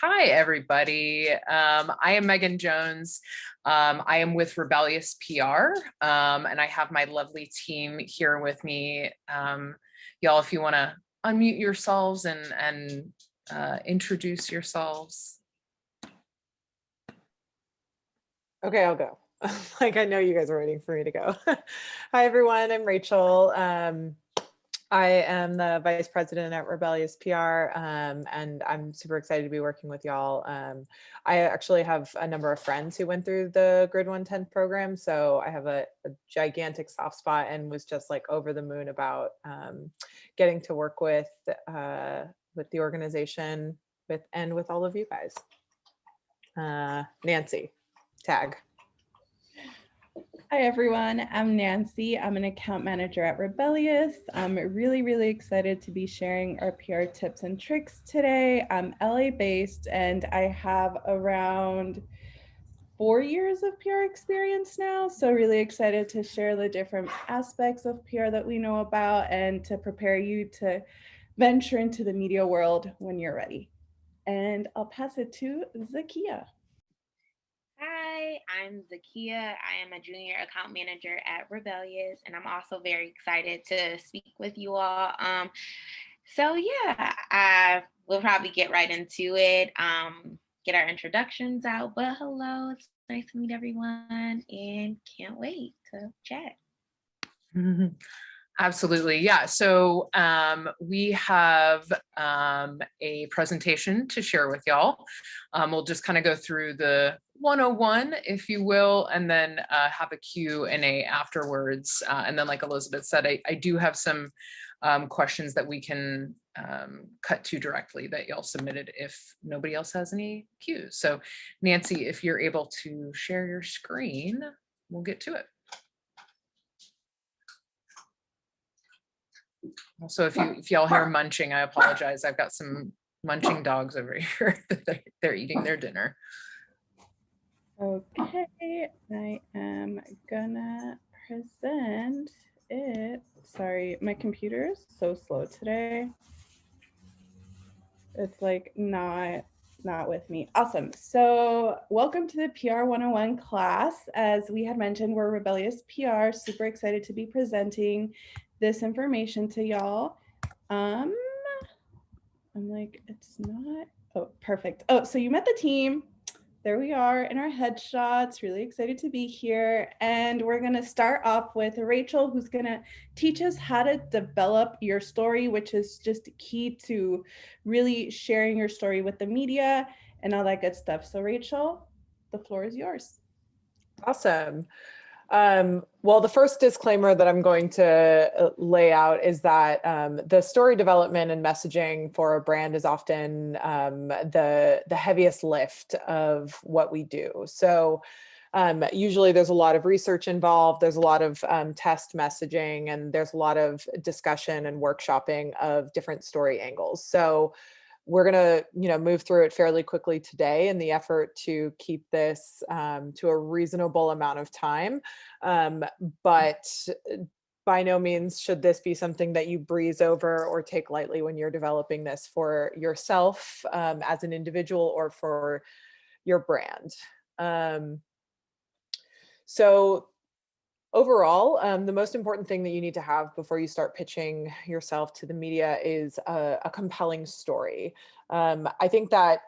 Hi, everybody. I am Megan Jones. I am with Rebellious PR, and I have my lovely team here with me. Y'all, if you want to unmute yourselves and introduce yourselves. Okay, I'll go. Like, I know you guys are waiting for me to go. Hi, everyone. I'm Rachel. I am the vice president at Rebellious PR, and I'm super excited to be working with y'all. I actually have a number of friends who went through the Grid 110 program, so I have a gigantic soft spot and was just like over the moon about getting to work with the organization with all of you guys. Nancy, tag. Hi everyone, I'm Nancy. I'm an account manager at Rebellious. I'm really excited to be sharing our PR tips and tricks today. I'm LA based and I have around 4 years of PR experience now. So really excited to share the different aspects of PR that we know about and to prepare you to venture into the media world when you're ready. And I'll pass it to Zakia. Hi, I'm Zakia. I am a junior account manager at Rebellious, and I'm also very excited to speak with you all. So yeah, we'll probably get right into it, get our introductions out, but hello, it's nice to meet everyone and can't wait to chat. Absolutely. Yeah. So we have a presentation to share with y'all. We'll just kind of go through the 101, if you will, and then have a Q&A afterwards. And then like Elizabeth said, I do have some questions that we can cut to directly that y'all submitted if nobody else has any cues. So Nancy, if you're able to share your screen, we'll get to it. So if y'all hear munching, I apologize. I've got some munching dogs over here. They're eating their dinner. Okay, I am gonna present it. Sorry, my computer is so slow today. It's like not with me. Awesome. So welcome to the PR 101 class. As we had mentioned, we're Rebellious PR. Super excited to be presenting this information to y'all. I'm like, it's not. Oh, perfect. Oh, so you met the team. There we are in our headshots. Really excited to be here. And we're going to start off with Rachel, who's going to teach us how to develop your story, which is just key to really sharing your story with the media and all that good stuff. So Rachel, the floor is yours. Awesome. Well, the first disclaimer that I'm going to lay out is that the story development and messaging for a brand is often the heaviest lift of what we do. So usually there's a lot of research involved, there's a lot of test messaging, and there's a lot of discussion and workshopping of different story angles. So we're going to, move through it fairly quickly today in the effort to keep this to a reasonable amount of time. But by no means should this be something that you breeze over or take lightly when you're developing this for yourself as an individual or for your brand. So overall, the most important thing that you need to have before you start pitching yourself to the media is a compelling story. I think that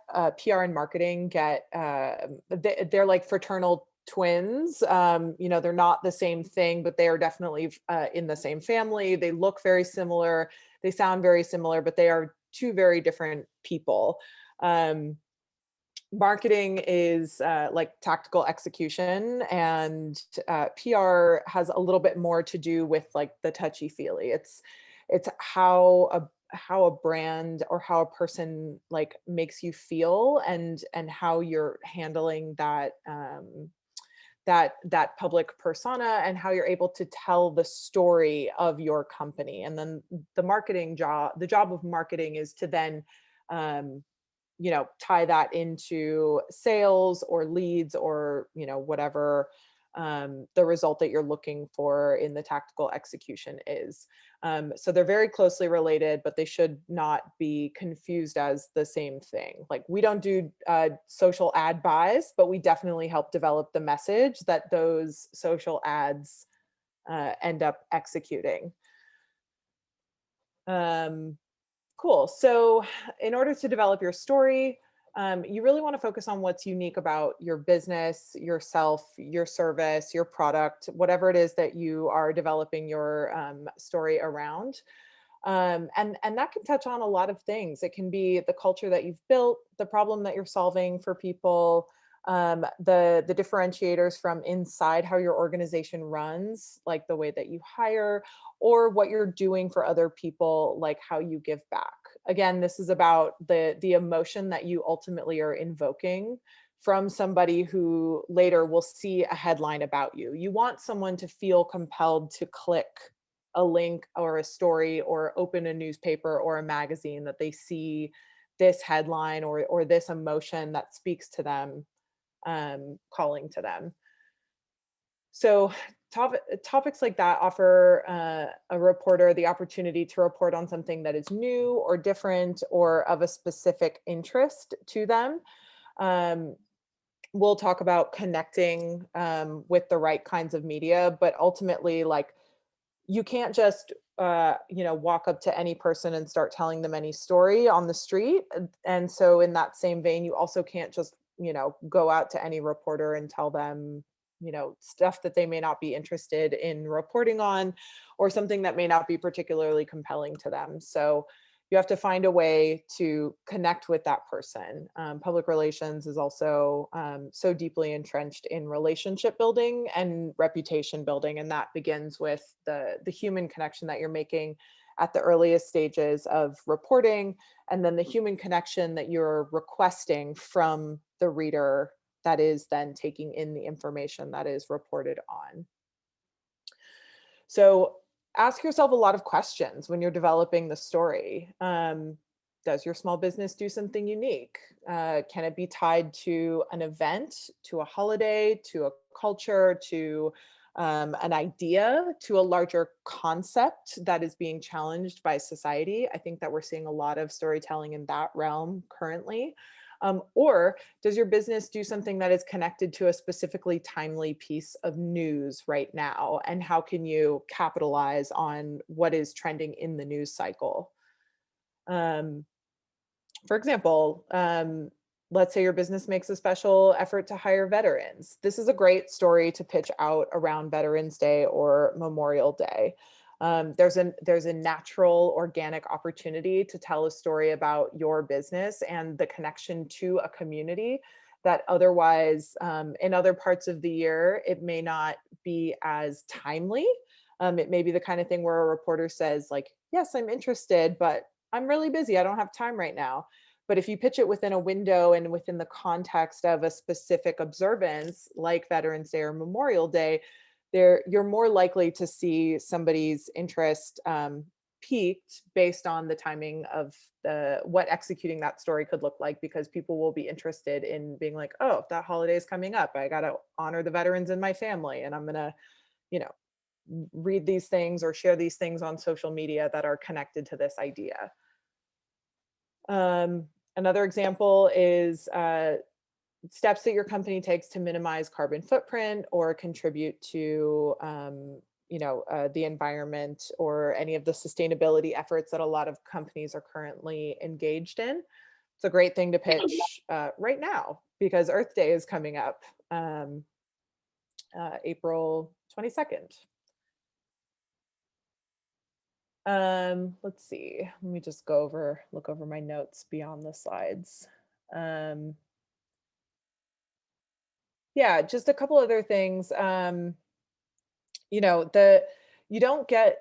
PR and marketing they're like fraternal twins. They're not the same thing, but they are definitely in the same family. They look very similar. They sound very similar, but they are two very different people. Marketing is like tactical execution, and PR has a little bit more to do with like the touchy-feely. It's how a brand or how a person like makes you feel, and how you're handling that that public persona, and how you're able to tell the story of your company. And then the job of marketing is to then tie that into sales or leads or whatever the result that you're looking for in the tactical execution is. So they're very closely related, but they should not be confused as the same thing. Like, we don't do social ad buys, but we definitely help develop the message that those social ads end up executing. Cool. So in order to develop your story, you really want to focus on what's unique about your business, yourself, your service, your product, whatever it is that you are developing your story around. And that can touch on a lot of things. It can be the culture that you've built, the problem that you're solving for people, the differentiators from inside how your organization runs, like the way that you hire, or what you're doing for other people, like how you give back. Again, this is about the emotion that you ultimately are invoking from somebody who later will see a headline about you. You want someone to feel compelled to click a link or a story or open a newspaper or a magazine that they see this headline or this emotion that speaks to them, calling to them. So topics like that offer a reporter the opportunity to report on something that is new or different or of a specific interest to them. We'll talk about connecting with the right kinds of media, but ultimately, like, you can't just walk up to any person and start telling them any story on the street. And so in that same vein, you also can't just go out to any reporter and tell them stuff that they may not be interested in reporting on, or something that may not be particularly compelling to them. So you have to find a way to connect with that person. Public relations is also so deeply entrenched in relationship building and reputation building, and that begins with the human connection that you're making at the earliest stages of reporting, and then the human connection that you're requesting from the reader that is then taking in the information that is reported on. So ask yourself a lot of questions when you're developing the story. Does your small business do something unique? Can it be tied to an event, to a holiday, to a culture, to an idea, to a larger concept that is being challenged by society? I think that we're seeing a lot of storytelling in that realm currently. Or does your business do something that is connected to a specifically timely piece of news right now? And how can you capitalize on what is trending in the news cycle? For example, let's say your business makes a special effort to hire veterans. This is a great story to pitch out around Veterans Day or Memorial Day. There's a natural, organic opportunity to tell a story about your business and the connection to a community that otherwise, in other parts of the year, it may not be as timely. It may be the kind of thing where a reporter says, like, yes, I'm interested, but I'm really busy. I don't have time right now. But if you pitch it within a window and within the context of a specific observance, like Veterans Day or Memorial Day, you're more likely to see somebody's interest peaked based on the timing of what executing that story could look like, because people will be interested in being like, oh, that holiday is coming up. I got to honor the veterans in my family, and I'm going to, read these things or share these things on social media that are connected to this idea. Another example is steps that your company takes to minimize carbon footprint or contribute to the environment, or any of the sustainability efforts that a lot of companies are currently engaged in. It's a great thing to pitch right now, because Earth Day is coming up April 22nd. Let's see, let me just look over my notes beyond the slides. Yeah, just a couple other things. You don't get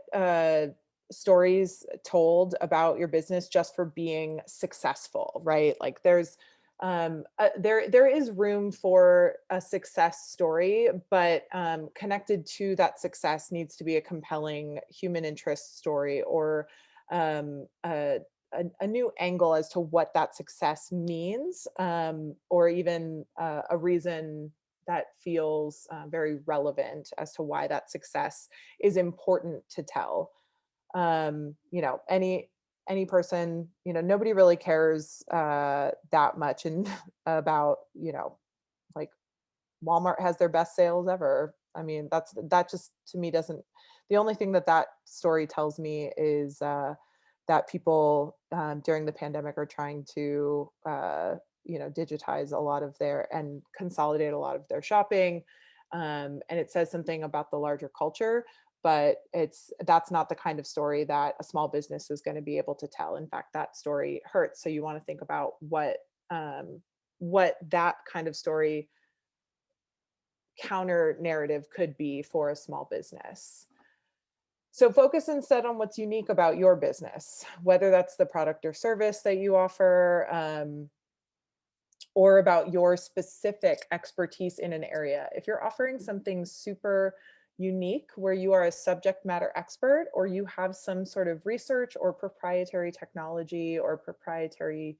stories told about your business just for being successful, right? Like, there is room for a success story, but connected to that success needs to be a compelling human interest story, or a new angle as to what that success means, or even a reason that feels very relevant as to why that success is important to tell. You know, any person, you know, nobody really cares that much and about, you know, like Walmart has their best sales ever. I mean, that just to me doesn't. The only thing that that story tells me is that people during the pandemic are trying to you know, digitize a lot of their and consolidate a lot of their shopping, and it says something about the larger culture. But that's not the kind of story that a small business is going to be able to tell. In fact, that story hurts. So you want to think about what that kind of story counter narrative could be for a small business. So focus instead on what's unique about your business, whether that's the product or service that you offer, or about your specific expertise in an area. If you're offering something super unique where you are a subject matter expert, or you have some sort of research or proprietary technology or proprietary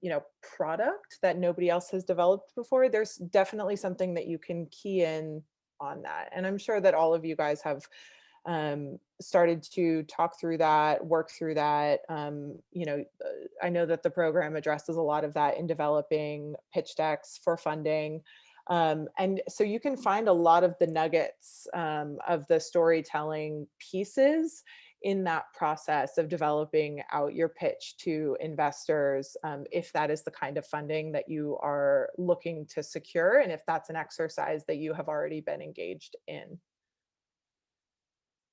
you know, product that nobody else has developed before, there's definitely something that you can key in on that. And I'm sure that all of you guys have started to talk through that, work through that. You know, I know that the program addresses a lot of that in developing pitch decks for funding. And so you can find a lot of the nuggets of the storytelling pieces in that process of developing out your pitch to investors, if that is the kind of funding that you are looking to secure, and if that's an exercise that you have already been engaged in.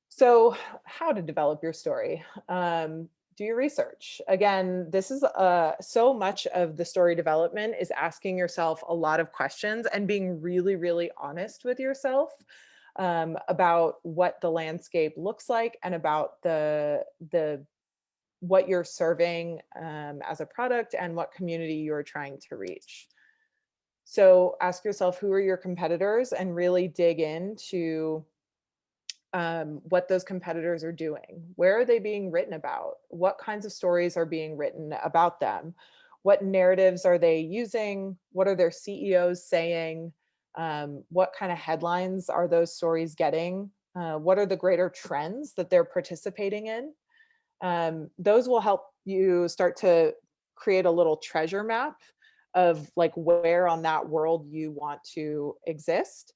So how to develop your story? Do your research. Again, this is so much of the story development is asking yourself a lot of questions and being really, really honest with yourself about what the landscape looks like and about the what you're serving as a product and what community you're trying to reach. So ask yourself, who are your competitors, and really dig into what those competitors are doing. Where are they being written about? What kinds of stories are being written about them? What narratives are they using? What are their CEOs saying? What kind of headlines are those stories getting? What are the greater trends that they're participating in? Those will help you start to create a little treasure map of like where on that world you want to exist.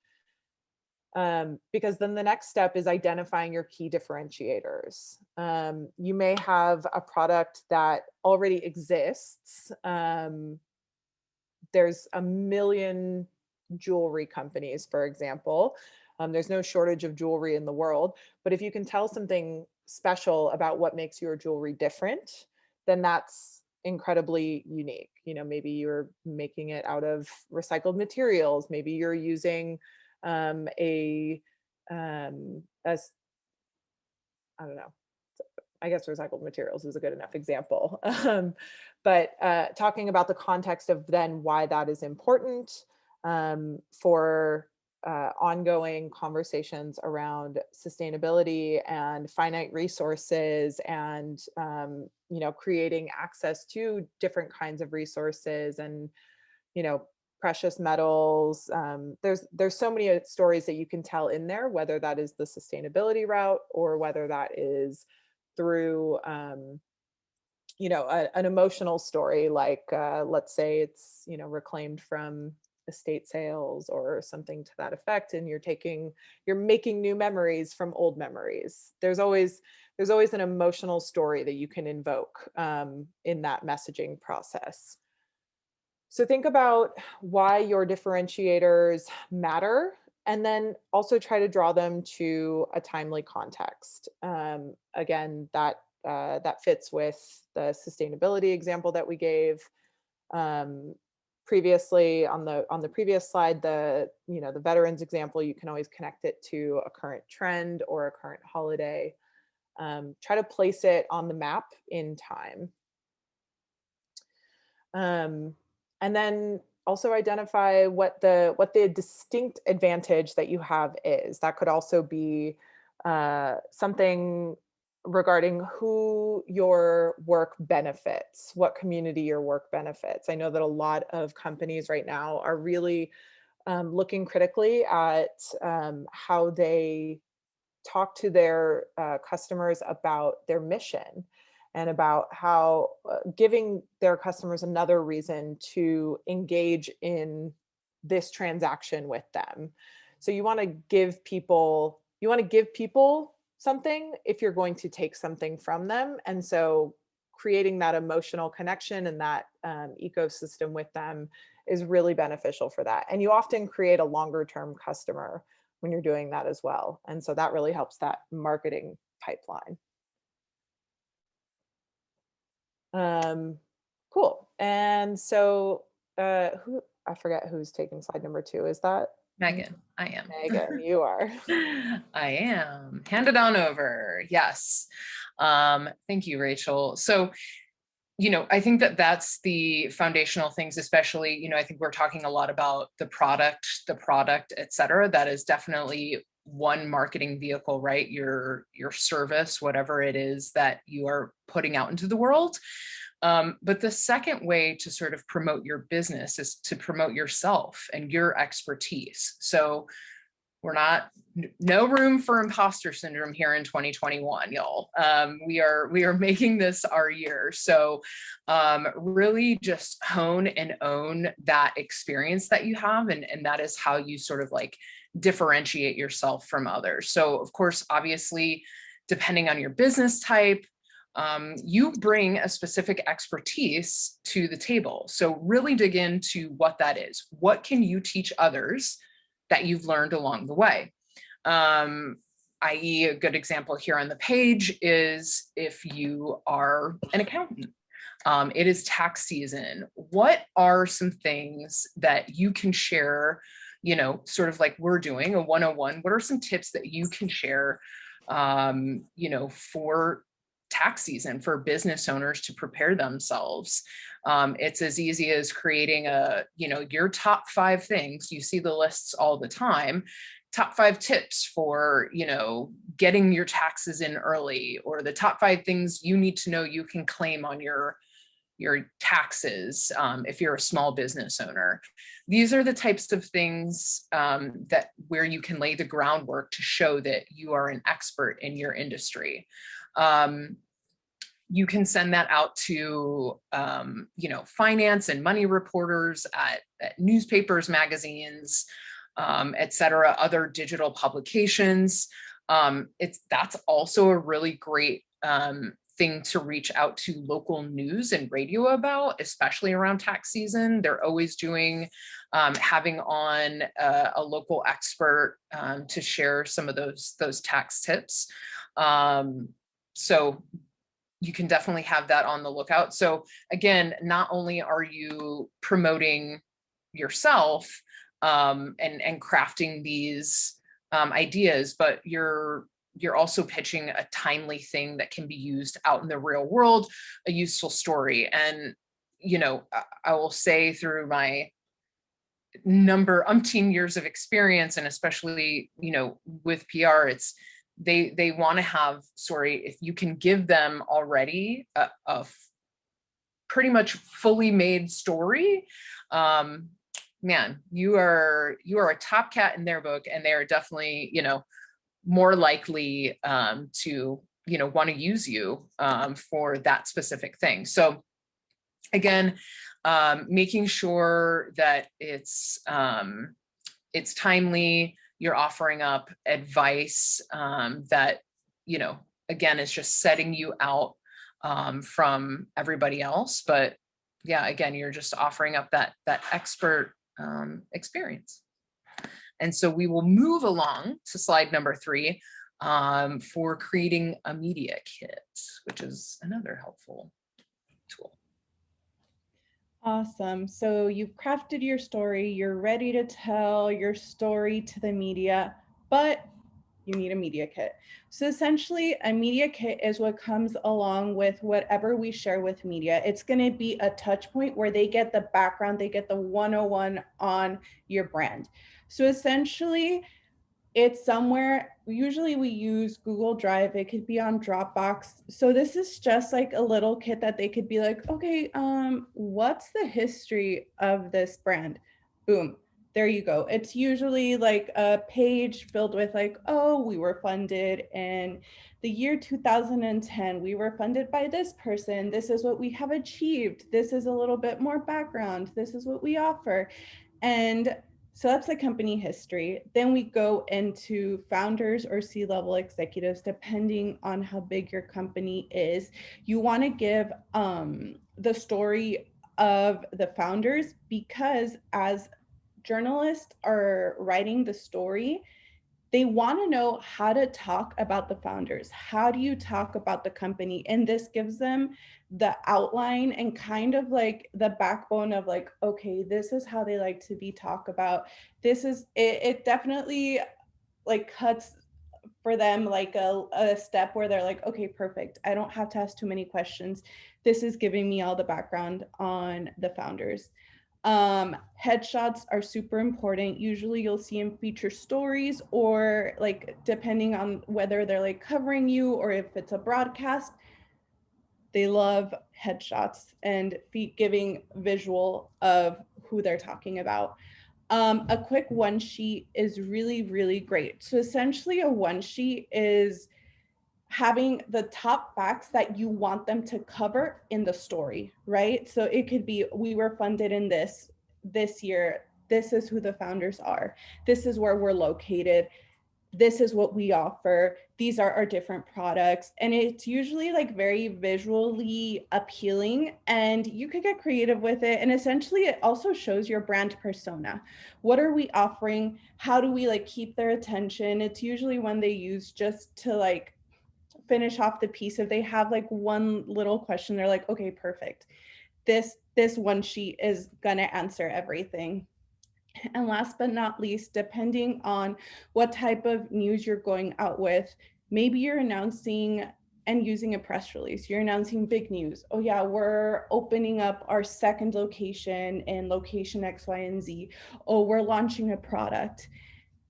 Because then the next step is identifying your key differentiators. You may have a product that already exists. There's a million jewelry companies, for example. There's no shortage of jewelry in the world, but if you can tell something special about what makes your jewelry different, then that's incredibly unique. You know, maybe you're making it out of recycled materials. Maybe you're using a I don't know. I guess recycled materials is a good enough example. But talking about the context of then why that is important for ongoing conversations around sustainability and finite resources, and you know, creating access to different kinds of resources and, you know, precious metals. There's so many stories that you can tell in there, whether that is the sustainability route or whether that is through you know, an emotional story, like let's say it's, you know, reclaimed from estate sales or something to that effect, and you're making new memories from old memories. There's always an emotional story that you can invoke in that messaging process. So think about why your differentiators matter, and then also try to draw them to a timely context. Again, that fits with the sustainability example that we gave previously on the previous slide. The veterans example, you can always connect it to a current trend or a current holiday. Try to place it on the map in time. And then also identify what the distinct advantage that you have is. That could also be something regarding who your work benefits, what community your work benefits. I know that a lot of companies right now are really looking critically at how they talk to their customers about their mission, and about how giving their customers another reason to engage in this transaction with them. So you want to give people, something if you're going to take something from them. And so creating that emotional connection and that ecosystem with them is really beneficial for that. And you often create a longer term customer when you're doing that as well. And so that really helps that marketing pipeline. Cool. And so who, I forget who's taking slide number 2. Is that Megan? I am. Megan, you are. I am. Hand it on over. Yes. Thank you, Rachel. So, I think that that's the foundational things, especially, I think we're talking a lot about the product, et cetera. That is definitely one marketing vehicle, right? Your service, whatever it is that you are putting out into the world. But the second way to sort of promote your business is to promote yourself and your expertise. So no room for imposter syndrome here in 2021, y'all. We are making this our year. So really just hone and own that experience that you have. And that is how you sort of like differentiate yourself from others. So of course, obviously, depending on your business type, you bring a specific expertise to the table. So really dig into what that is. What can you teach others that you've learned along the way? I.e., a good example here on the page is if you are an accountant. It is tax season. What are some things that you can share, sort of like we're doing a 101? What are some tips that you can share, for tax season, for business owners to prepare themselves? It's as easy as creating your top 5 things. You see the lists all the time. Top 5 tips for, getting your taxes in early, or the top 5 things you need to know you can claim on your taxes if you're a small business owner. These are the types of things where you can lay the groundwork to show that you are an expert in your industry. You can send that out to, finance and money reporters at newspapers, magazines, et cetera, other digital publications. That's also a really great thing to reach out to local news and radio about, especially around tax season. They're always having on a local expert to share some of those tax tips. So you can definitely have that on the lookout. So again, not only are you promoting yourself and crafting these ideas, but you're also pitching a timely thing that can be used out in the real world, a useful story. And, I will say through my umpteen years of experience, and especially, with PR, they want to have, if you can give them already a pretty much fully made story, man, you are a top cat in their book, and they are definitely, more likely to, want to use you for that specific thing. So again, making sure that it's timely, you're offering up advice that, again, is just setting you out from everybody else. But yeah, again, you're just offering up that expert experience. And so we will move along to slide number 3 for creating a media kit, which is another helpful tool. Awesome. So you've crafted your story, you're ready to tell your story to the media, but you need a media kit. So essentially, a media kit is what comes along with whatever we share with media. It's going to be a touch point where they get the background, they get the 101 on your brand. So essentially, it's somewhere, usually we use Google Drive, it could be on Dropbox. So this is just like a little kit that they could be like, okay, what's the history of this brand? Boom, there you go. It's usually like a page filled with like, oh, we were funded in the year 2010, we were funded by this person, this is what we have achieved, this is a little bit more background, this is what we offer. And so that's the company history. Then we go into founders or C-level executives, depending on how big your company is. You want to give the story of the founders, because as journalists are writing the story, they want to know how to talk about the founders. How do you talk about the company? And this gives them the outline and kind of like the backbone of like, okay, this is how they like to be talked about. This is it, it definitely like cuts for them like a step where they're like, okay, perfect. I don't have to ask too many questions. This is giving me all the background on the founders. Headshots are super important. Usually you'll see them feature stories, or like depending on whether they're like covering you or if it's a broadcast, they love headshots and giving visual of who they're talking about. A quick one sheet is really, really great. So essentially a one sheet is having the top facts that you want them to cover in the story, right? So it could be, we were funded in this year, this is who the founders are, this is where we're located, this is what we offer, these are our different products. And it's usually like very visually appealing, and you could get creative with it. And essentially it also shows your brand persona. What are we offering? How do we like keep their attention? It's usually when they use just to like finish off the piece. If they have like one little question, they're like, okay, perfect. This one sheet is gonna answer everything. And last but not least, depending on what type of news you're going out with, maybe you're announcing and using a press release. You're announcing big news. Oh yeah, we're opening up our second location in location X, Y, and Z. Oh, we're launching a product.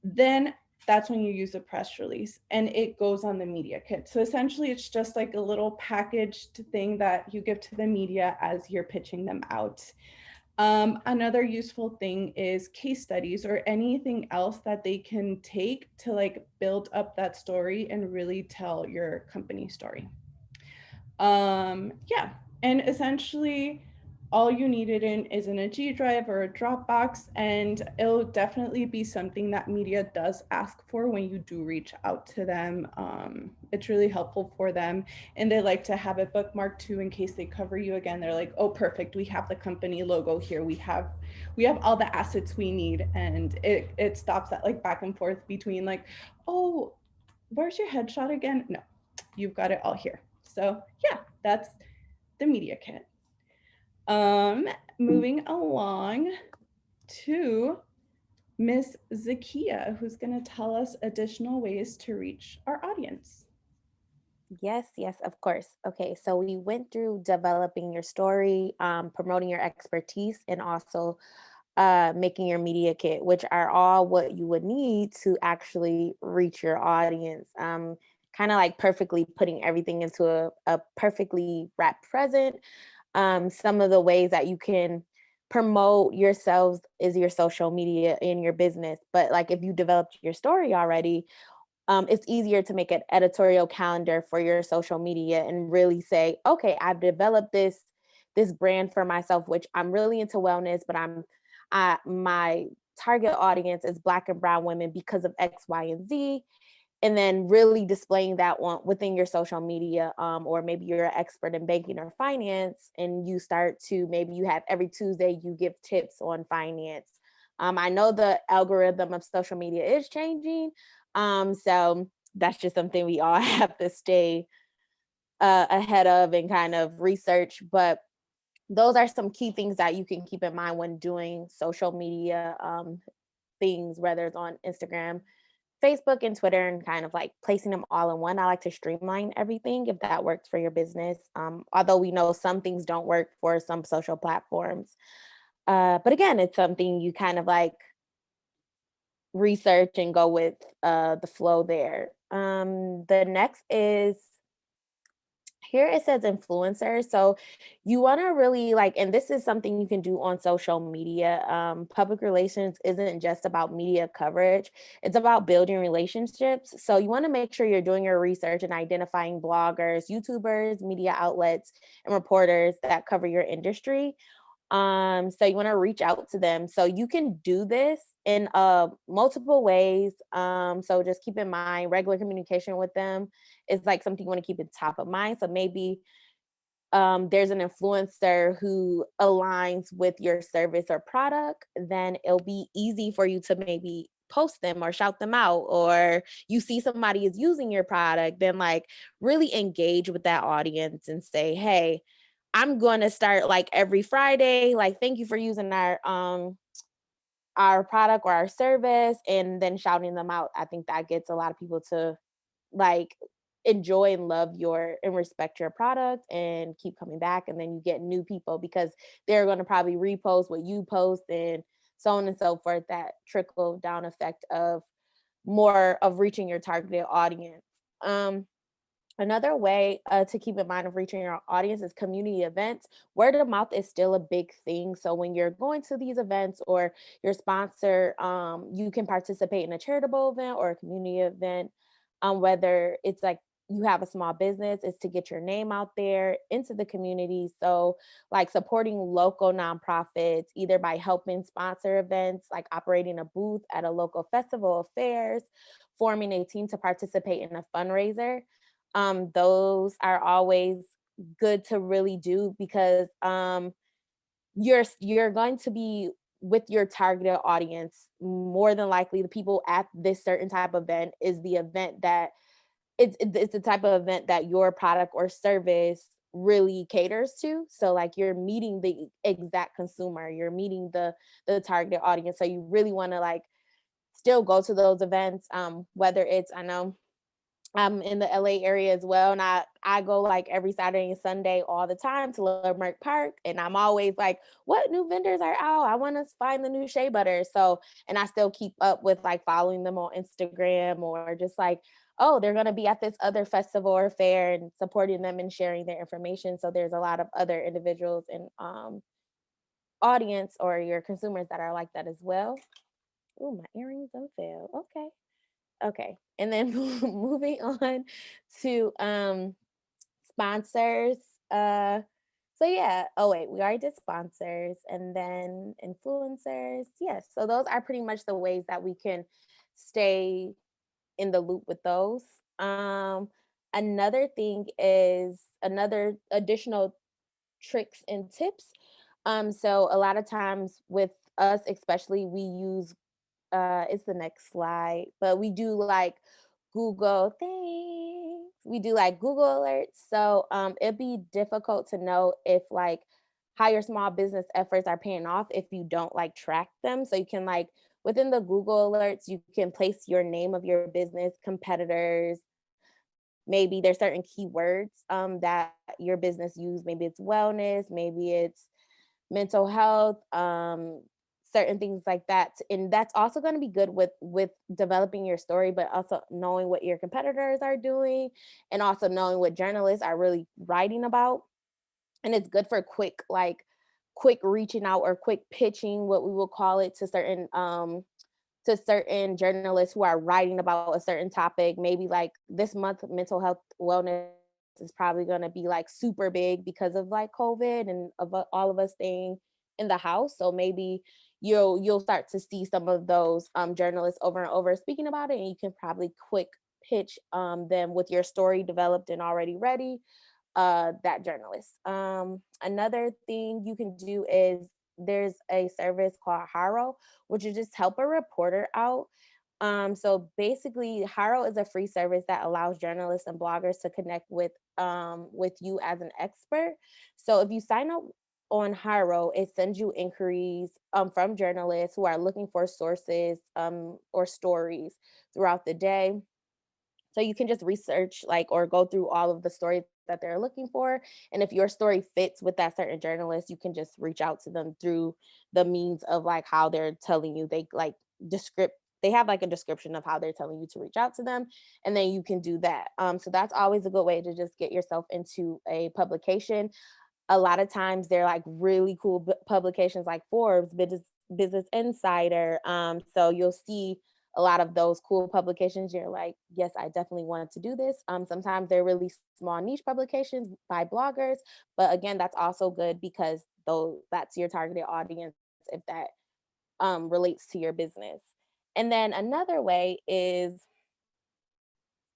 Then that's when you use a press release and it goes on the media kit. So essentially it's just like a little packaged thing that you give to the media as you're pitching them out. Another useful thing is case studies or anything else that they can take to like build up that story and really tell your company story. Yeah, and essentially all you need it in is in a G drive or a Dropbox, and it'll definitely be something that media does ask for when you do reach out to them. It's really helpful for them, and they like to have it bookmarked too in case they cover you again. They're like, oh, perfect, we have the company logo here. We have all the assets we need, and it stops that like back and forth between like, oh, where's your headshot again? No, you've got it all here. So yeah, that's the media kit. Moving along to Miss Zakia, who's going to tell us additional ways to reach our audience. Yes, yes, of course. Okay, so we went through developing your story, promoting your expertise, and also making your media kit, which are all what you would need to actually reach your audience. Kind of like perfectly putting everything into a perfectly wrapped present. Some of the ways that you can promote yourselves is your social media in your business. But like if you developed your story already, it's easier to make an editorial calendar for your social media and really say, okay, I've developed this brand for myself, which I'm really into wellness, but my target audience is Black and brown women because of X, Y, and Z. And then really displaying that one within your social media, or maybe you're an expert in banking or finance, and you start to, maybe you have every Tuesday you give tips on finance. I know the algorithm of social media is changing, so that's just something we all have to stay ahead of and kind of research. But those are some key things that you can keep in mind when doing social media things, whether it's on Instagram, Facebook, and Twitter, and kind of like placing them all in one. I like to streamline everything if that works for your business. Although we know some things don't work for some social platforms. But again, it's something you kind of like research and go with the flow there. The next is, here it says influencer. So you want to really like, and this is something you can do on social media. Public relations isn't just about media coverage, it's about building relationships. So you want to make sure you're doing your research and identifying bloggers, YouTubers, media outlets, and reporters that cover your industry. So you want to reach out to them. So you can do this in multiple ways. So just keep in mind regular communication with them is like something you want to keep at top of mind. So maybe there's an influencer who aligns with your service or product, then it'll be easy for you to maybe post them or shout them out. Or you see somebody is using your product, then like really engage with that audience and say, hey, I'm going to start like every Friday, like, thank you for using our product or our service, and then shouting them out. I think that gets a lot of people to like enjoy and love your and respect your product and keep coming back. And then you get new people because they're going to probably repost what you post and so on and so forth. That trickle down effect of more of reaching your targeted audience. Another way to keep in mind of reaching your audience is community events. Word of mouth is still a big thing. So when you're going to these events or your sponsor, you can participate in a charitable event or a community event. Whether it's like you have a small business, it's to get your name out there into the community. So like supporting local nonprofits, either by helping sponsor events, like operating a booth at a local festival or fairs, forming a team to participate in a fundraiser. Those are always good to really do because you're going to be with your targeted audience. More than likely the people at this certain type of event is the event that it's the type of event that your product or service really caters to. So like you're meeting the exact consumer, you're meeting the targeted audience. So you really want to like still go to those events. Whether it's, I know I'm in the LA area as well. And I go like every Saturday and Sunday all the time to Leimert Park. And I'm always like, what new vendors are out? I want to find the new shea butter. So, and I still keep up with like following them on Instagram or just like, oh, they're going to be at this other festival or fair, and supporting them and sharing their information. So there's a lot of other individuals and audience or your consumers that are like that as well. Oh, my earrings don't fail. Okay. And then moving on to sponsors. So yeah, oh wait, we already did sponsors and then influencers. Yes. So those are pretty much the ways that we can stay in the loop with those. Another thing is another additional tricks and tips. So a lot of times with us, especially, we use it's the next slide, but we do like Google things. We do like Google alerts. So it'd be difficult to know if like how your small business efforts are paying off if you don't like track them. So you can like within the Google alerts, you can place your name of your business, competitors. Maybe there's certain keywords that your business use. Maybe it's wellness, maybe it's mental health, certain things like that. And that's also going to be good with developing your story, but also knowing what your competitors are doing and also knowing what journalists are really writing about. And it's good for quick reaching out or quick pitching, what we will call it, to certain journalists who are writing about a certain topic. Maybe like this month, mental health wellness is probably going to be like super big because of like COVID and of all of us staying in the house. So maybe you'll start to see some of those journalists over and over speaking about it, and you can probably quick pitch them with your story developed and already ready, that journalist. Another thing you can do is there's a service called Haro, which is just help a reporter out. So basically, Haro is a free service that allows journalists and bloggers to connect with you as an expert. So if you sign up on Haro, it sends you inquiries from journalists who are looking for sources or stories throughout the day. So you can just research or go through all of the stories that they're looking for. And if your story fits with that certain journalist, you can just reach out to them through the means of like how they're telling you they like they have like a description of how they're telling you to reach out to them, and then you can do that. So that's always a good way to just get yourself into a publication. A lot of times they're like really cool publications like Forbes, Business Insider. So you'll see a lot of those cool publications. You're like, yes, I definitely wanted to do this. Sometimes they're really small niche publications by bloggers, but again, that's also good because though that's your targeted audience if that relates to your business. And then another way is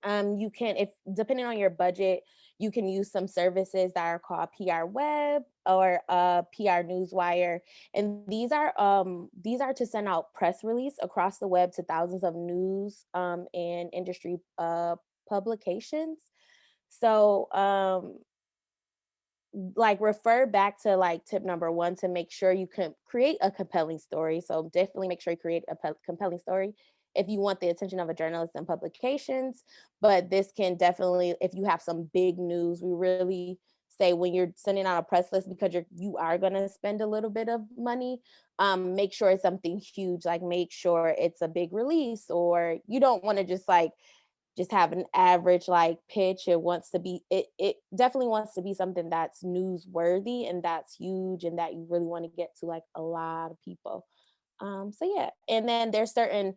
you can, if depending on your budget, you can use some services that are called PR Web or PR Newswire, and these are to send out press release across the web to thousands of news and industry publications. So like refer back to like tip number one to make sure you can create a compelling story. So definitely make sure you create a compelling story if you want the attention of a journalist and publications. But this can definitely, if you have some big news, we really say when you're sending out a press list, because you are going to spend a little bit of money, make sure it's something huge, like make sure it's a big release, or you don't want to just have an average like pitch. It definitely wants to be something that's newsworthy and that's huge and that you really want to get to like a lot of people. So yeah, and then there's certain,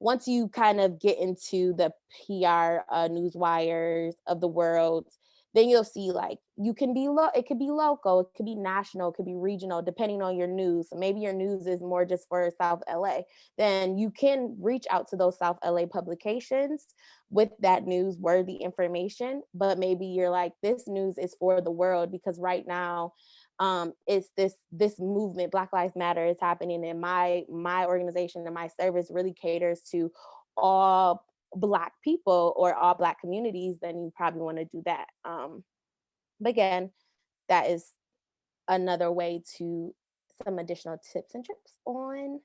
once you kind of get into the PR news wires of the world, then you'll see like you can be it could be local, it could be national, it could be regional, depending on your news. So maybe your news is more just for South LA. Then you can reach out to those South LA publications with that newsworthy information. But maybe you're like, this news is for the world because right now it's this movement, Black Lives Matter, is happening, and my organization and my service really caters to all Black people or all Black communities. Then you probably want to do that. But again, that is another way to some additional tips and tricks on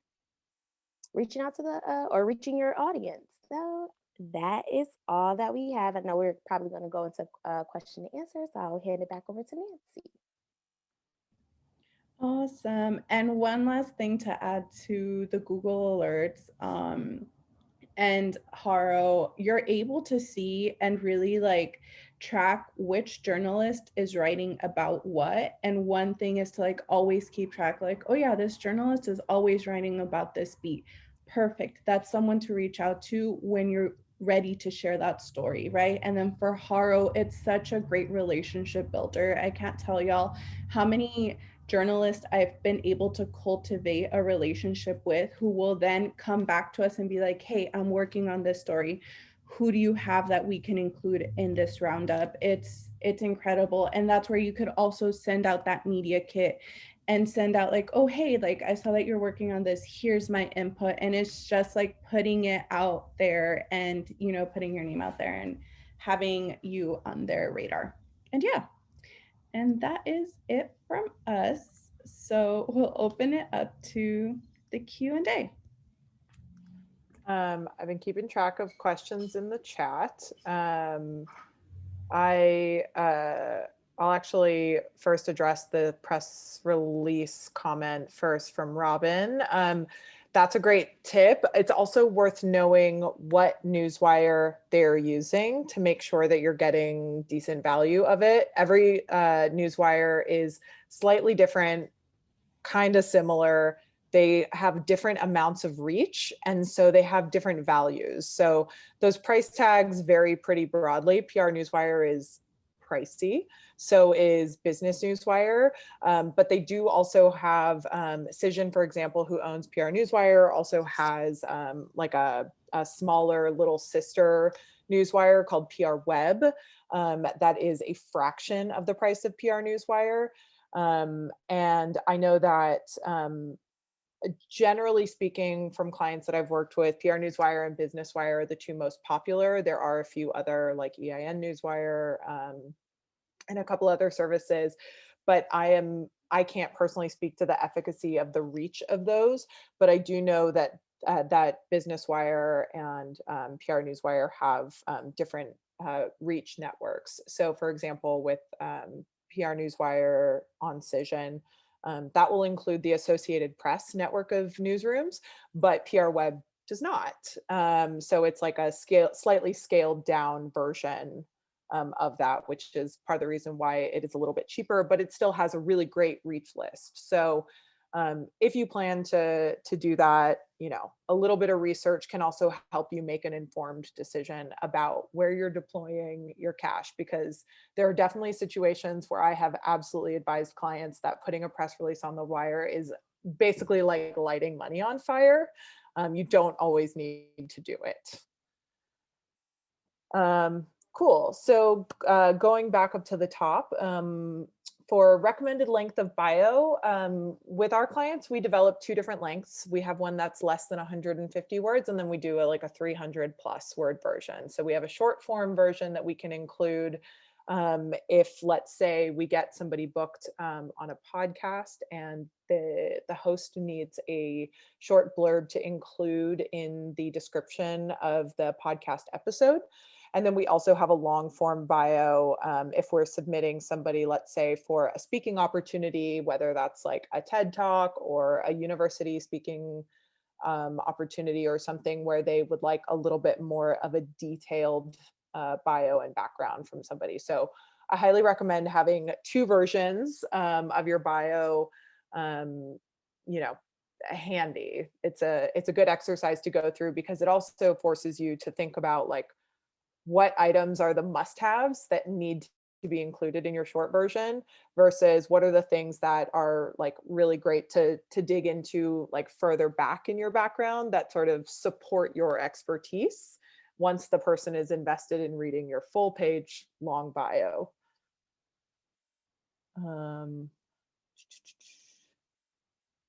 reaching out to the or reaching your audience. So that is all that we have. I know we're probably going to go into question and answer, so I'll hand it back over to Nancy. Awesome. And one last thing to add to the Google alerts, and Haro, you're able to see and really like track which journalist is writing about what. And one thing is to like always keep track, like, oh yeah, this journalist is always writing about this beat. Perfect. That's someone to reach out to when you're ready to share that story, right? And then for Haro, it's such a great relationship builder. I can't tell y'all how many journalists I've been able to cultivate a relationship with who will then come back to us and be like, hey, I'm working on this story. Who do you have that we can include in this roundup? It's incredible. And that's where you could also send out that media kit and send out like, oh, hey, like I saw that you're working on this. Here's my input. And it's just like putting it out there and, you know, putting your name out there and having you on their radar. And yeah, and that is it from us. So we'll open it up to the Q&A. I've been keeping track of questions in the chat. I'll actually first address the press release comment first from Robin. That's a great tip. It's also worth knowing what newswire they're using to make sure that you're getting decent value of it. Every newswire is slightly different, kind of similar. They have different amounts of reach, and so they have different values. So those price tags vary pretty broadly. PR Newswire is pricey, so is Business Newswire, but they do also have Cision, for example, who owns PR Newswire, also has like a smaller little sister newswire called PR Web that is a fraction of the price of PR Newswire. And I know that generally speaking, from clients that I've worked with, PR Newswire and Business Wire are the two most popular. There are a few other like EIN Newswire and a couple other services, but I can't personally speak to the efficacy of the reach of those, but I do know that that Business Wire and PR Newswire have different reach networks. So for example, with PR Newswire on Cision, that will include the Associated Press network of newsrooms, but PR Web does not. So it's like a slightly scaled down version of that, which is part of the reason why it is a little bit cheaper, but it still has a really great reach list. So if you plan to do that, you know, a little bit of research can also help you make an informed decision about where you're deploying your cash, because there are definitely situations where I have absolutely advised clients that putting a press release on the wire is basically like lighting money on fire. You don't always need to do it. Cool. So going back up to the top, for recommended length of bio, with our clients, we develop two different lengths. We have one that's less than 150 words, and then we do like a 300 plus word version. So we have a short form version that we can include if, let's say, we get somebody booked on a podcast and the host needs a short blurb to include in the description of the podcast episode. And then we also have a long form bio if we're submitting somebody, let's say, for a speaking opportunity, whether that's like a TED Talk or a university speaking opportunity or something where they would like a little bit more of a detailed bio and background from somebody. So I highly recommend having two versions of your bio, you know, handy. It's a good exercise to go through, because it also forces you to think about like, what items are the must-haves that need to be included in your short version versus what are the things that are like really great to dig into like further back in your background that sort of support your expertise once the person is invested in reading your full page long bio.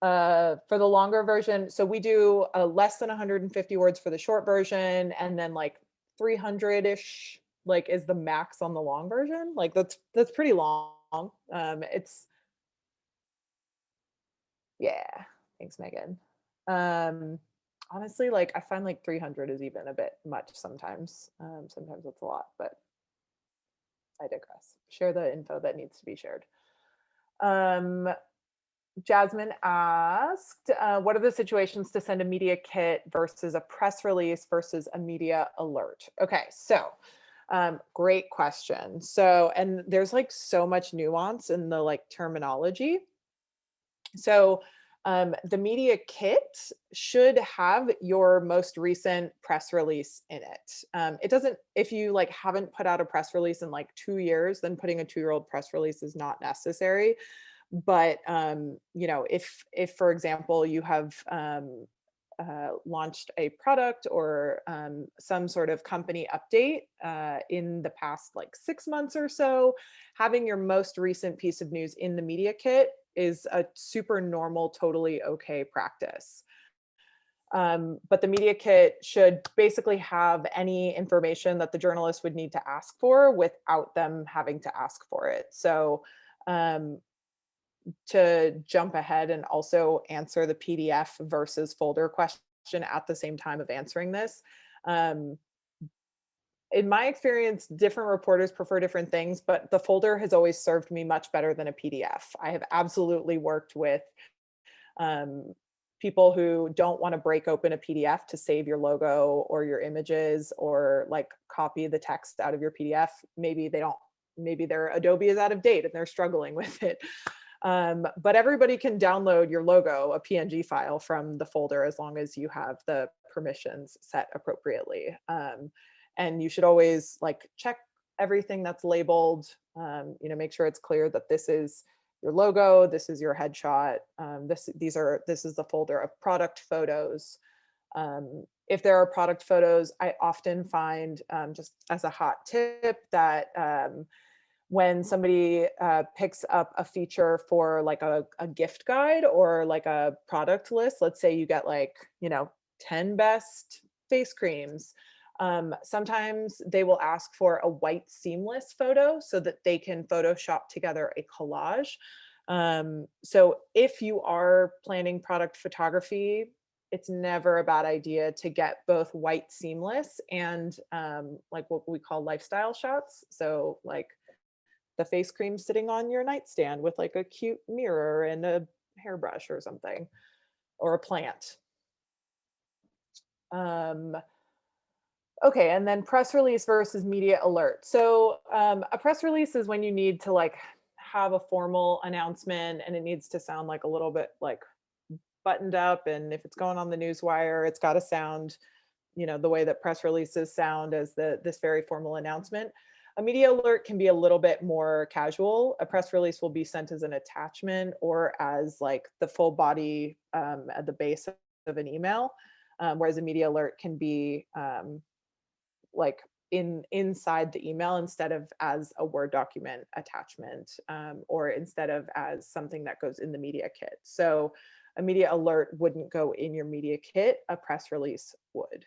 For the longer version, so we do less than 150 words for the short version, and then like 300-ish like is the max on the long version. Like that's pretty long. It's, yeah, thanks Megan. Honestly, like I find like 300 is even a bit much sometimes. Sometimes it's a lot, but I digress. Share the info that needs to be shared. Jasmine asked, what are the situations to send a media kit versus a press release versus a media alert? Okay, so great question. So, and there's like so much nuance in the like terminology. So the media kit should have your most recent press release in it. It doesn't, if you like haven't put out a press release in like 2 years, then putting a 2-year-old press release is not necessary. But you know, if for example you have launched a product or some sort of company update in the past like 6 months or so, having your most recent piece of news in the media kit is a super normal, totally okay practice. But the media kit should basically have any information that the journalist would need to ask for without them having to ask for it. So to jump ahead and also answer the PDF versus folder question at the same time of answering this. In my experience, different reporters prefer different things, but the folder has always served me much better than a PDF. I have absolutely worked with people who don't want to break open a PDF to save your logo or your images or like copy the text out of your PDF. Maybe their Adobe is out of date and they're struggling with it. But everybody can download your logo, a PNG file from the folder, as long as you have the permissions set appropriately. And you should always like check everything that's labeled, you know, make sure it's clear that this is your logo, this is your headshot, this is the folder of product photos. If there are product photos, I often find, just as a hot tip, that when somebody picks up a feature for like a gift guide or like a product list, let's say you get like, you know, 10 best face creams. Sometimes they will ask for a white seamless photo so that they can Photoshop together a collage. So if you are planning product photography, it's never a bad idea to get both white seamless and like what we call lifestyle shots. So like the face cream sitting on your nightstand with like a cute mirror and a hairbrush or something, or a plant. Okay, and then press release versus media alert. So a press release is when you need to like have a formal announcement, and it needs to sound like a little bit like buttoned up. And if it's going on the news wire, it's got to sound, the way that press releases sound as this very formal announcement. A media alert can be a little bit more casual. A press release will be sent as an attachment or as like the full body at the base of an email, whereas a media alert can be like inside the email instead of as a Word document attachment, or instead of as something that goes in the media kit. So a media alert wouldn't go in your media kit, a press release would.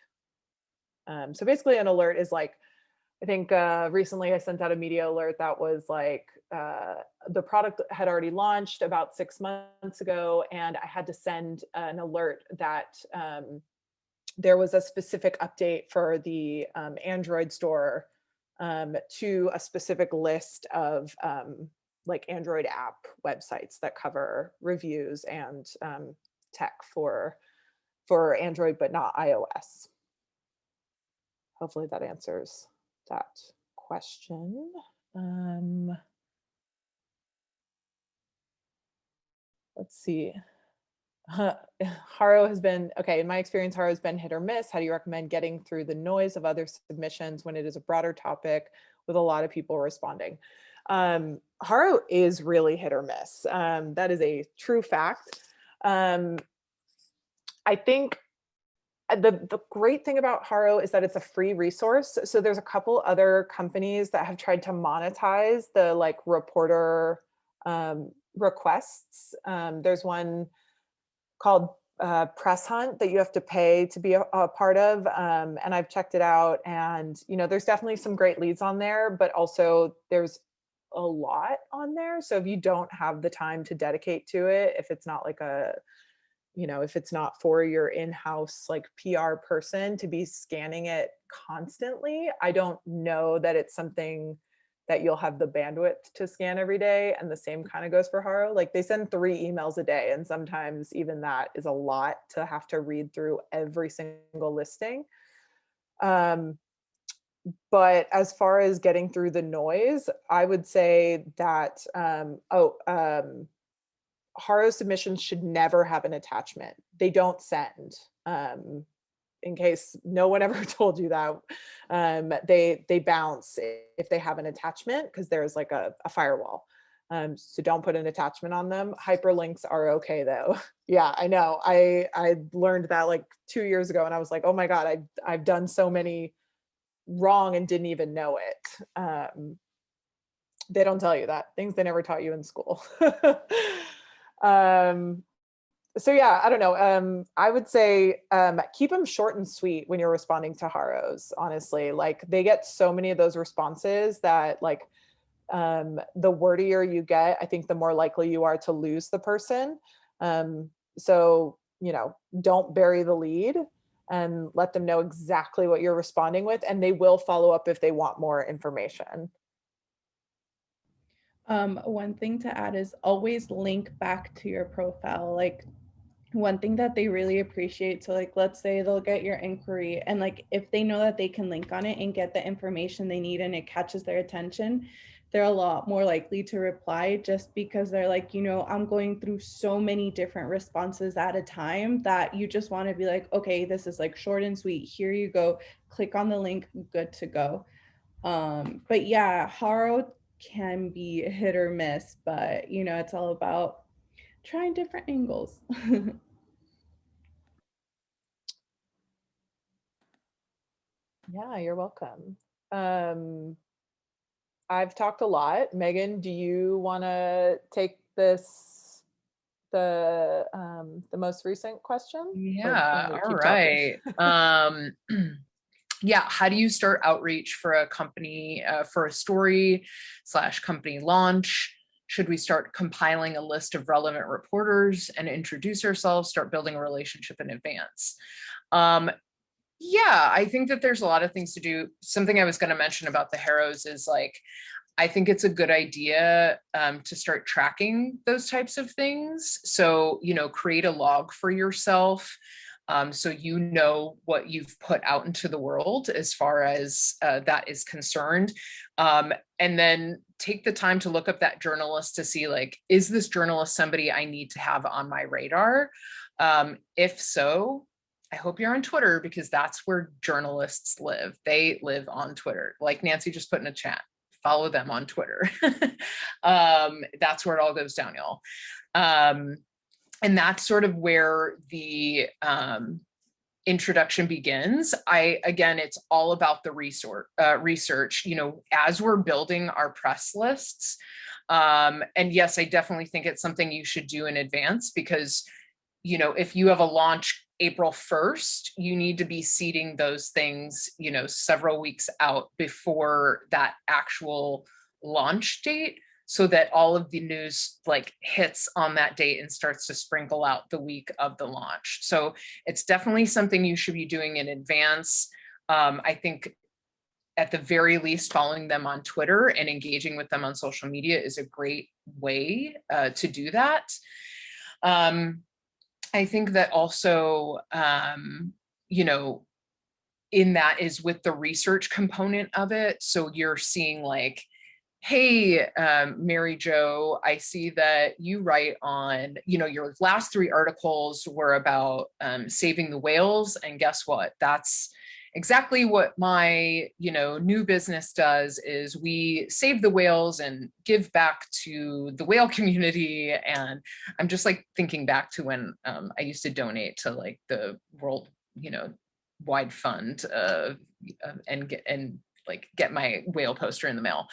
So basically an alert is like, I think recently I sent out a media alert that was like, the product had already launched about 6 months ago, and I had to send an alert that there was a specific update for the Android store to a specific list of like Android app websites that cover reviews and tech for Android, but not iOS. Hopefully that answers that question. Let's see. Haro has been, okay, in my experience, Haro has been hit or miss. How do you recommend getting through the noise of other submissions when it is a broader topic with a lot of people responding? Haro is really hit or miss. That is a true fact. I think the great thing about Haro is that it's a free resource. So there's a couple other companies that have tried to monetize the like reporter requests. There's one called Press Hunt that you have to pay to be a part of. And I've checked it out, and there's definitely some great leads on there, but also there's a lot on there. So if you don't have the time to dedicate to it, if it's not like if it's not for your in-house like PR person to be scanning it constantly, I don't know that it's something that you'll have the bandwidth to scan every day. And the same kind of goes for Haro. Like they send 3 emails a day, and sometimes even that is a lot to have to read through every single listing. But as far as getting through the noise, I would say that Haro submissions should never have an attachment. They don't send. In case no one ever told you that, they bounce if they have an attachment, because there's like a firewall. So don't put an attachment on them. Hyperlinks are okay though. Yeah, I know. I learned that like 2 years ago, and I was like, oh my God, I've done so many wrong and didn't even know it. They don't tell you that, things they never taught you in school. So yeah, I don't know. I would say keep them short and sweet when you're responding to Haros, honestly. Like they get so many of those responses that like the wordier you get, I think the more likely you are to lose the person. So, don't bury the lead, and let them know exactly what you're responding with, and they will follow up if they want more information. One thing to add is always link back to your profile. Like one thing that they really appreciate, so like let's say they'll get your inquiry, and like if they know that they can link on it and get the information they need and it catches their attention, they're a lot more likely to reply, just because they're like, I'm going through so many different responses at a time that you just want to be like, okay, this is like short and sweet, here you go, click on the link, good to go. But yeah, Haro can be hit or miss, but it's all about trying different angles. Yeah, you're welcome. I've talked a lot. Megan, do you want to take the most recent question? Yeah, all right. Yeah, how do you start outreach for a company, for a story / company launch? Should we start compiling a list of relevant reporters and introduce ourselves, start building a relationship in advance? Yeah, I think that there's a lot of things to do. Something I was going to mention about the Haros is like, I think it's a good idea to start tracking those types of things. So, create a log for yourself. So you know what you've put out into the world as far as that is concerned. And then take the time to look up that journalist to see, like, is this journalist somebody I need to have on my radar? If so, I hope you're on Twitter, because that's where journalists live. They live on Twitter. Like Nancy just put in a chat, follow them on Twitter. That's where it all goes down, y'all. And that's sort of where the introduction begins. Again, it's all about the research, you know, as we're building our press lists. And yes, I definitely think it's something you should do in advance, because, you know, if you have a launch April 1st, you need to be seeding those things, you know, several weeks out before that actual launch date, so that all of the news like hits on that date and starts to sprinkle out the week of the launch. So it's definitely something you should be doing in advance. I think at the very least, following them on Twitter and engaging with them on social media is a great way to do that. I think that also, you know, in that is with the research component of it. So you're seeing like, hey, Mary Jo, I see that you write on, you know, your last 3 articles were about saving the whales. And guess what? That's exactly what my, you know, new business does, is we save the whales and give back to the whale community. And I'm just like thinking back to when I used to donate to like the world, you know, wide fund and get my whale poster in the mail.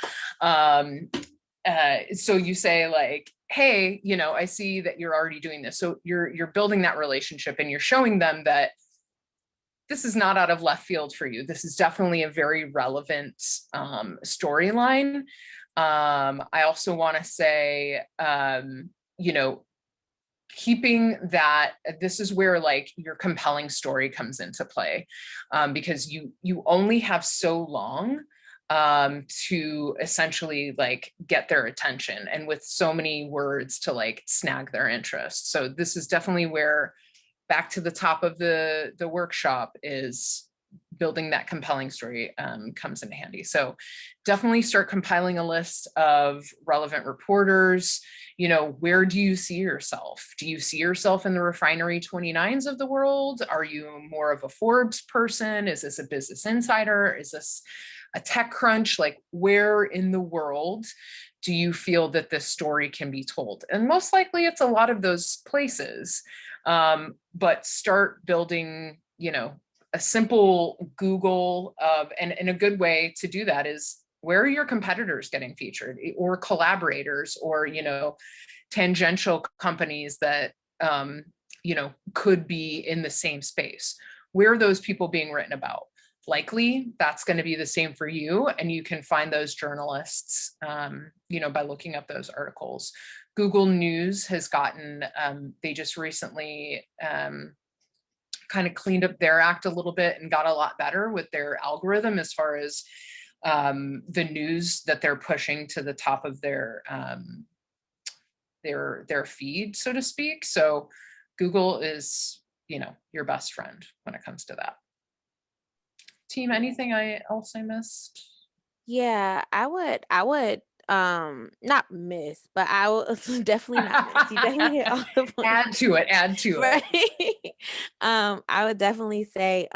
So you say like, hey, you know, I see that you're already doing this. So you're building that relationship, and you're showing them that this is not out of left field for you. This is definitely a very relevant storyline. I also want to say, you know, keeping that, this is where like your compelling story comes into play, because you only have so long to essentially like get their attention, and with so many words to like snag their interest. So this is definitely where, back to the top of the workshop, is building that compelling story comes in handy. So definitely start compiling a list of relevant reporters. You know, where do you see yourself? Do you see yourself in the Refinery 29s of the world? Are you more of a Forbes person? Is this a Business Insider? Is this a TechCrunch? Like, where in the world do you feel that this story can be told? And most likely it's a lot of those places. But start building, you know, a simple Google and a good way to do that is, where are your competitors getting featured, or collaborators, or, you know, tangential companies that, you know, could be in the same space? Where are those people being written about? Likely that's going to be the same for you. And you can find those journalists, you know, by looking up those articles. Google News has gotten, they just recently kind of cleaned up their act a little bit and got a lot better with their algorithm as far as the news that they're pushing to the top of their feed, so to speak. So Google is, you know, your best friend when it comes to that. Team, anything else I missed? Yeah, I would not miss, but I would definitely not miss. You definitely hit all the points. Add to it. Right. I would definitely say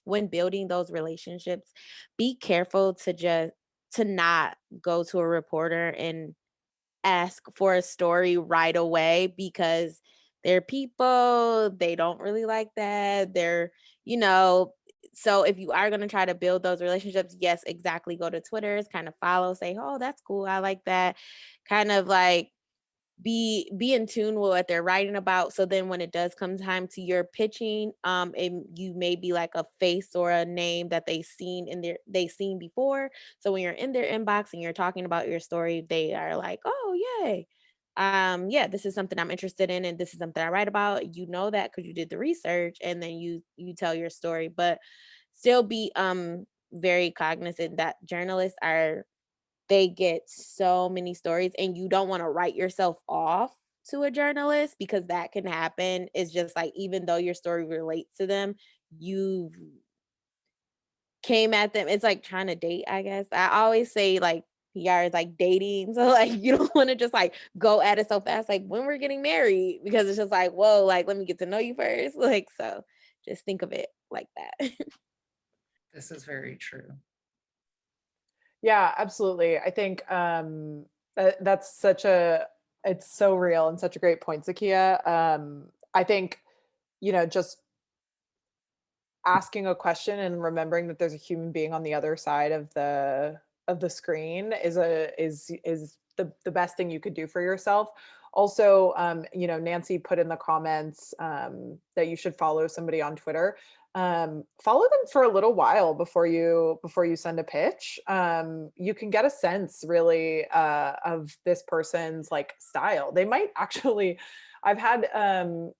when building those relationships, be careful to not go to a reporter and ask for a story right away, because they're people, they don't really like that. They're, you know, so if you are going to try to build those relationships, yes, exactly. Go to Twitter's, kind of follow, say, oh, that's cool, I like that. Kind of like be in tune with what they're writing about. So then when it does come time to your pitching, you may be like a face or a name that they've seen before. So when you're in their inbox and you're talking about your story, they are like, oh, yay. Yeah, this is something I'm interested in, and this is something I write about. You know that because you did the research, and then you tell your story. But still be very cognizant that journalists they get so many stories, and you don't want to write yourself off to a journalist, because that can happen. It's just like, even though your story relates to them, you came at them. It's like trying to date, I guess. I always say like PR is like dating. So like you don't want to just like go at it so fast, like when we're getting married, because it's just like, whoa, like let me get to know you first. Like, so just think of it like that. This is very true. Yeah, absolutely. I think that's such a, it's so real and such a great point, Zakia. I think, just asking a question and remembering that there's a human being on the other side of the screen is the best thing you could do for yourself. Also, Nancy put in the comments that you should follow somebody on Twitter. Follow them for a little while before you send a pitch. You can get a sense really of this person's like style. They might actually, I've had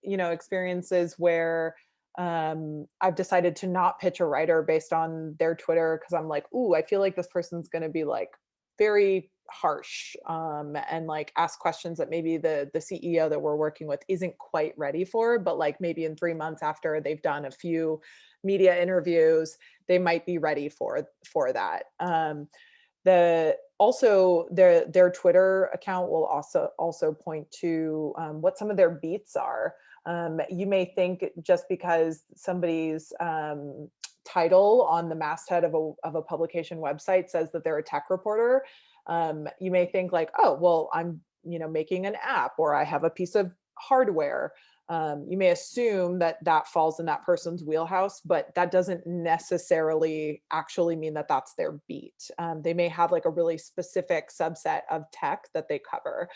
experiences where I've decided to not pitch a writer based on their Twitter, because I'm like, ooh, I feel like this person's going to be like very harsh and like ask questions that maybe the CEO that we're working with isn't quite ready for, but like maybe in 3 months after they've done a few media interviews, they might be ready for that. Their Twitter account will also point to what some of their beats are. You may think just because somebody's title on the masthead of a publication website says that they're a tech reporter, you may think like, oh, well, I'm making an app, or I have a piece of hardware. You may assume that that falls in that person's wheelhouse, but that doesn't necessarily actually mean that that's their beat. They may have like a really specific subset of tech that they cover.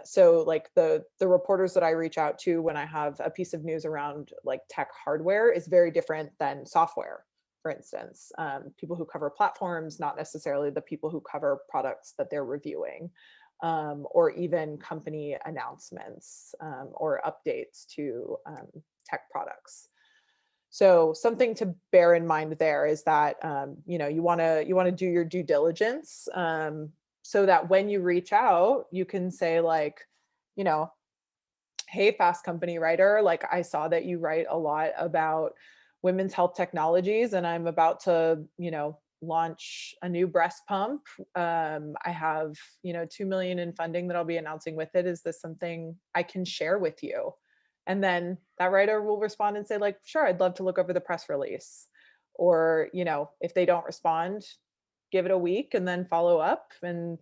So like the reporters that I reach out to when I have a piece of news around like tech hardware is very different than software, for instance. People who cover platforms, not necessarily the people who cover products that they're reviewing. Or even company announcements or updates to tech products. So something to bear in mind there is that you want to do your due diligence so that when you reach out, you can say like, hey, Fast Company writer, like I saw that you write a lot about women's health technologies, and I'm about to launch a new breast pump. I have 2 million in funding that I'll be announcing with it. Is this something I can share with you? And then that writer will respond and say like, sure, I'd love to look over the press release. Or if they don't respond, give it a week and then follow up and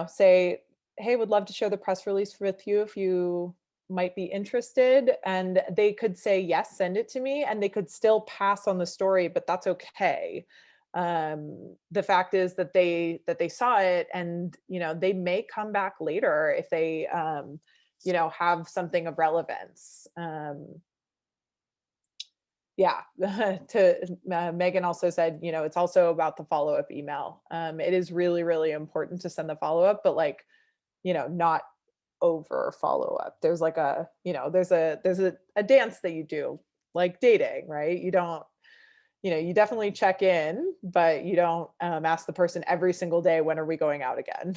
say, hey, would love to share the press release with you if you might be interested. And they could say yes, send it to me, and they could still pass on the story, but that's okay. The fact is that they saw it, and they may come back later if they have something of relevance. Yeah. Megan also said, it's also about the follow-up email. It is really, really important to send the follow-up, but like, not over follow-up. There's like there's a dance that you do, like dating, right? You don't, you definitely check in, but you don't ask the person every single day, when are we going out again?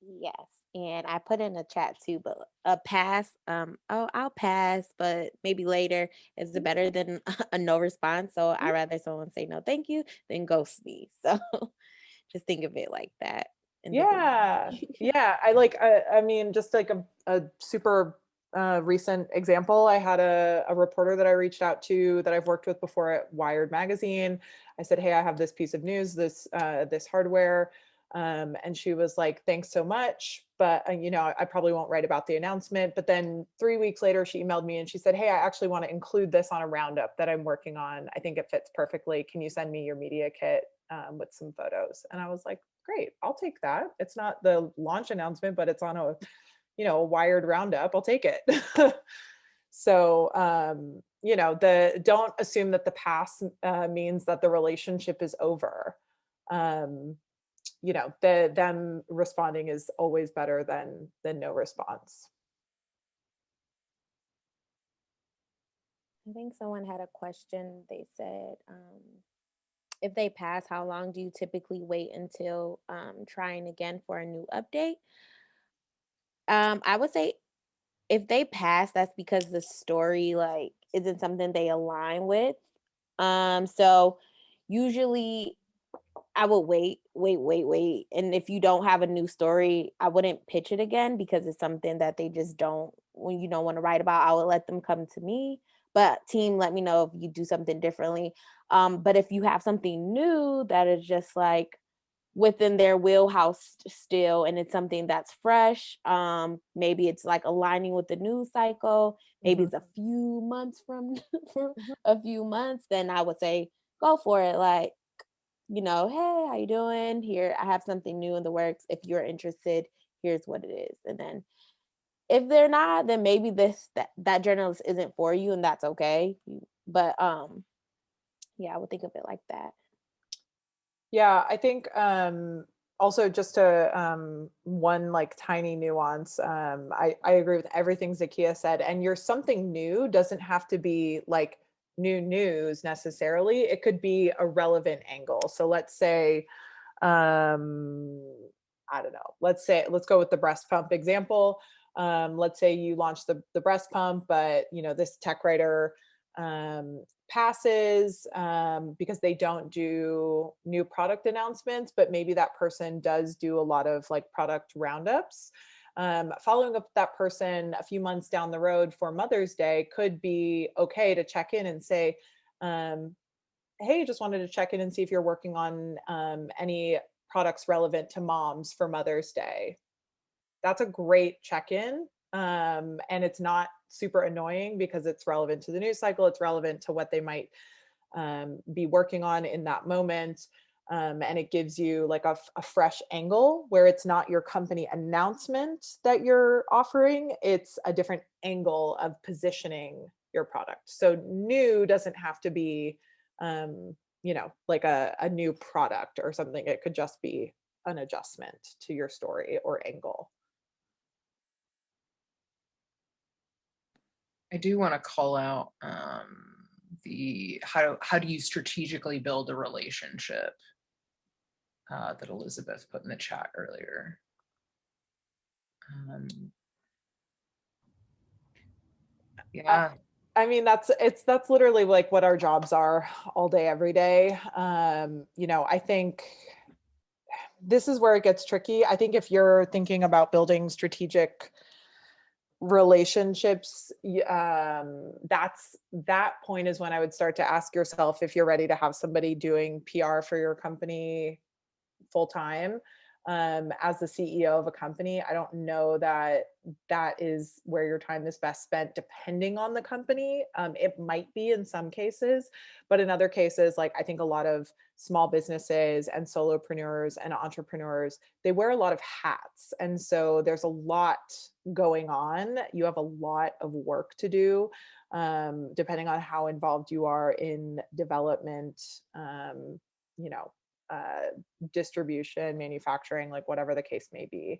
Yes. And I put in a chat too, but a pass, I'll pass, but maybe later is better than a no response. So I rather someone say no, thank you, than ghost me. So just think of it like that. Yeah. Yeah. I mean, just like a super recent example, I had a reporter that I reached out to that I've worked with before at Wired magazine. I said, hey, I have this piece of news, this hardware. And she was like, thanks so much, but I probably won't write about the announcement. But then 3 weeks later, she emailed me and she said, hey, I actually want to include this on a roundup that I'm working on. I think it fits perfectly. Can you send me your media kit with some photos? And I was like, great, I'll take that. It's not the launch announcement, but it's on a Wired roundup. I'll take it. So don't assume that the pass means that the relationship is over. Them responding is always better than no response. I think someone had a question. They said, if they pass, how long do you typically wait until trying again for a new update? I would say if they pass, that's because the story like isn't something they align with. So usually I would wait. And if you don't have a new story, I wouldn't pitch it again because it's something that they just don't, when you don't want to write about, I would let them come to me. But team, let me know if you do something differently. But if you have something new that is just like within their wheelhouse still, and it's something that's fresh, maybe it's like aligning with the news cycle, maybe it's a few months from a few months, then I would say go for it. Like, hey, how you doing? Here, I have something new in the works. If you're interested, here's what it is. And then if they're not, then maybe that journalist isn't for you, and that's okay. But yeah, I would think of it like that. Yeah, I think also just to one like tiny nuance, I agree with everything Zakia said. And your something new doesn't have to be like new news necessarily. It could be a relevant angle. So let's say, I don't know, let's go with the breast pump example. Let's say you launch the breast pump, but this tech writer passes because they don't do new product announcements, but maybe that person does do a lot of like product roundups. Following up with that person a few months down the road for Mother's Day could be okay to check in and say, hey, just wanted to check in and see if you're working on any products relevant to moms for Mother's Day. That's a great check-in. And it's not super annoying because it's relevant to the news cycle. It's relevant to what they might be working on in that moment. And it gives you like a fresh angle where it's not your company announcement that you're offering. It's a different angle of positioning your product. So new doesn't have to be, like a new product or something. It could just be an adjustment to your story or angle. I do want to call out the how do you strategically build a relationship that Elizabeth put in the chat earlier. Yeah. I mean, that's literally like what our jobs are all day, every day. I think this is where it gets tricky. I think if you're thinking about building strategic relationships, that point is when I would start to ask yourself if you're ready to have somebody doing PR for your company full time. As the CEO of a company, I don't know that is where your time is best spent, depending on the company. It might be in some cases, but in other cases, like I think a lot of small businesses and solopreneurs and entrepreneurs, they wear a lot of hats. And so there's a lot going on. You have a lot of work to do, depending on how involved you are in development, distribution, manufacturing, like whatever the case may be.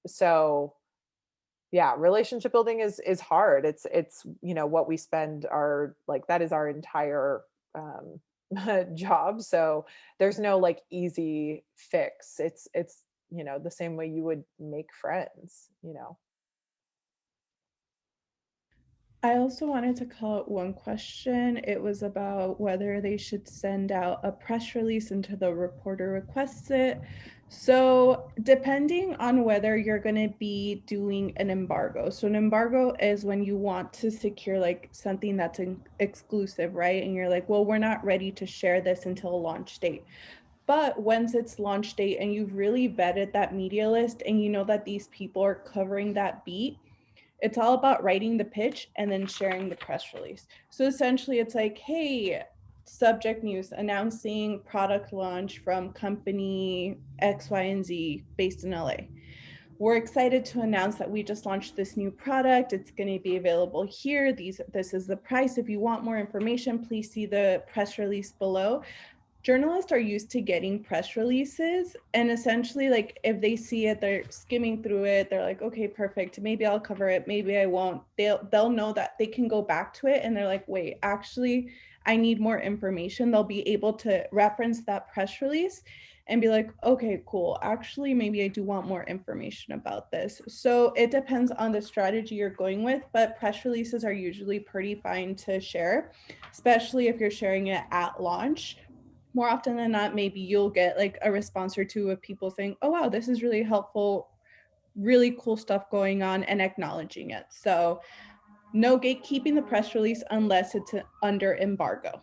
So yeah, relationship building is hard. It's what we spend our, like, that is our entire job. So there's no like easy fix. It's the same way you would make friends. I also wanted to call out one question. It was about whether they should send out a press release until the reporter requests it. So depending on whether you're going to be doing an embargo. So an embargo is when you want to secure like something that's exclusive, right? And you're like, well, we're not ready to share this until launch date. But once it's launch date and you've really vetted that media list and you know that these people are covering that beat, it's all about writing the pitch and then sharing the press release. So essentially it's like, hey, subject news announcing product launch from company X, Y, and Z based in LA. We're excited to announce that we just launched this new product. It's going to be available here. This is the price. If you want more information, please see the press release below. Journalists are used to getting press releases, and essentially, like, if they see it, they're skimming through it, they're like, okay, perfect, maybe I'll cover it, maybe I won't. They'll know that they can go back to it, and they're like, wait, actually I need more information. They'll be able to reference that press release and be like, okay, cool, actually, maybe I do want more information about this. So it depends on the strategy you're going with, but press releases are usually pretty fine to share, especially if you're sharing it at launch. More often than not, maybe you'll get like a response or two of people saying, oh, wow, this is really helpful, really cool stuff going on, and acknowledging it. So no gatekeeping the press release unless it's under embargo.